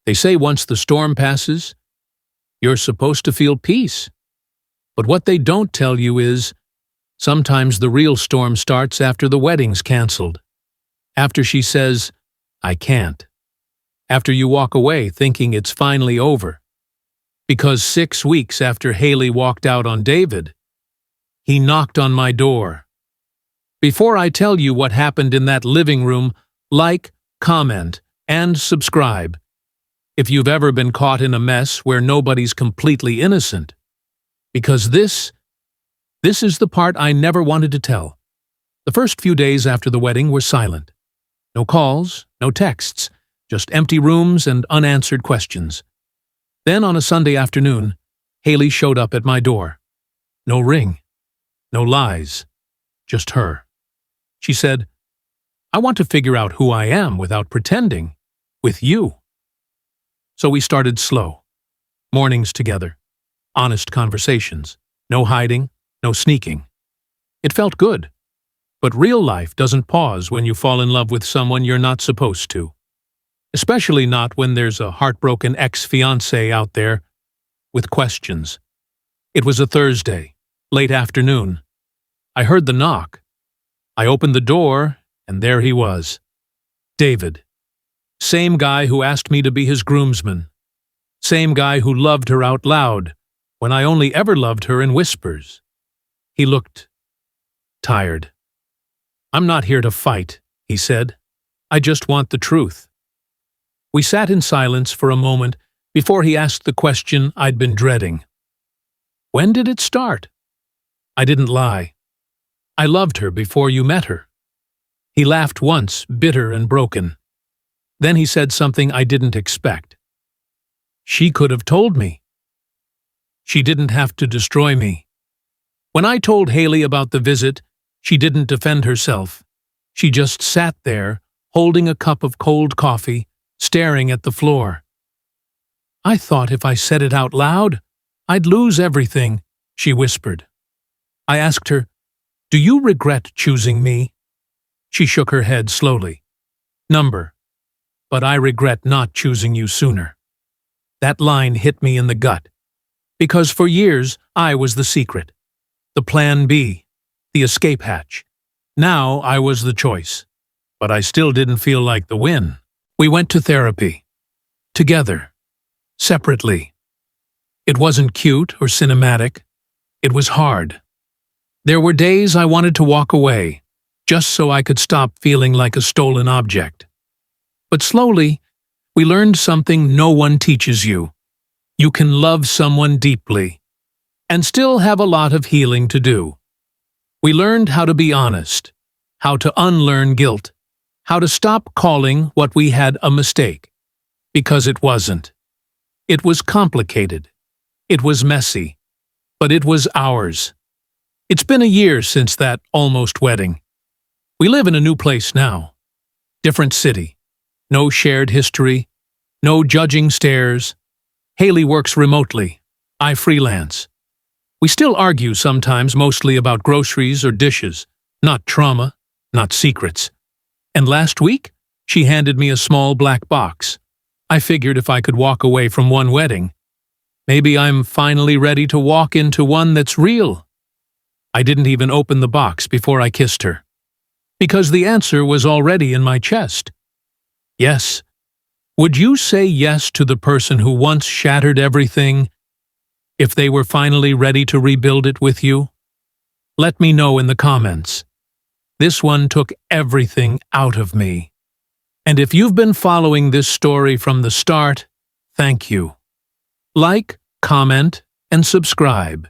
They say once the storm passes, you're supposed to feel peace. But what they don't tell you is, sometimes the real storm starts after the wedding's canceled. After she says, "I can't." After you walk away thinking it's finally over. Because 6 weeks after Haley walked out on David, he knocked on my door. Before I tell you what happened in that living room, like, comment, and subscribe. If you've ever been caught in a mess where nobody's completely innocent. Because this is the part I never wanted to tell. The first few days after the wedding were silent. No calls, no texts, just empty rooms and unanswered questions. Then on a Sunday afternoon, Haley showed up at my door. No ring, no lies, just her. She said, "I want to figure out who I am without pretending, with you." So we started slow. Mornings together. Honest conversations. No hiding, no sneaking. It felt good. But real life doesn't pause when you fall in love with someone you're not supposed to. Especially not when there's a heartbroken ex-fiancé out there with questions. It was a Thursday, late afternoon. I heard the knock. I opened the door, and there he was. David. Same guy who asked me to be his groomsman. Same guy who loved her out loud, when I only ever loved her in whispers. He looked tired. "I'm not here to fight," he said. "I just want the truth." We sat in silence for a moment before he asked the question I'd been dreading. "When did it start?" I didn't lie. "I loved her before you met her." He laughed once, bitter and broken. Then he said something I didn't expect. "She could have told me. She didn't have to destroy me." When I told Haley about the visit, she didn't defend herself. She just sat there, holding a cup of cold coffee, staring at the floor. "I thought if I said it out loud, I'd lose everything," she whispered. I asked her, "Do you regret choosing me?" She shook her head slowly. "Number. But I regret not choosing you sooner." That line hit me in the gut. Because for years, I was the secret. The plan B. The escape hatch. Now I was the choice. But I still didn't feel like the win. We went to therapy. Together. Separately. It wasn't cute or cinematic. It was hard. There were days I wanted to walk away, just so I could stop feeling like a stolen object. But slowly, we learned something no one teaches you. You can love someone deeply, and still have a lot of healing to do. We learned how to be honest, how to unlearn guilt, how to stop calling what we had a mistake, because it wasn't. It was complicated. It was messy. But it was ours. It's been a year since that almost wedding. We live in a new place now. Different city. No shared history. No judging stares. Haley works remotely. I freelance. We still argue sometimes, mostly about groceries or dishes. Not trauma, not secrets. And last week, she handed me a small black box. I figured if I could walk away from one wedding, maybe I'm finally ready to walk into one that's real. I didn't even open the box before I kissed her. Because the answer was already in my chest. Yes. Would you say yes to the person who once shattered everything, if they were finally ready to rebuild it with you? Let me know in the comments. This one took everything out of me. And if you've been following this story from the start, thank you. Like, comment, and subscribe.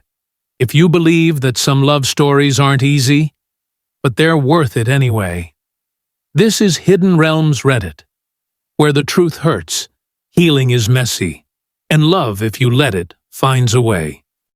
If you believe that some love stories aren't easy, but they're worth it anyway. This is HiddenRealms Reddit, where the truth hurts, healing is messy, and love, if you let it, finds a way.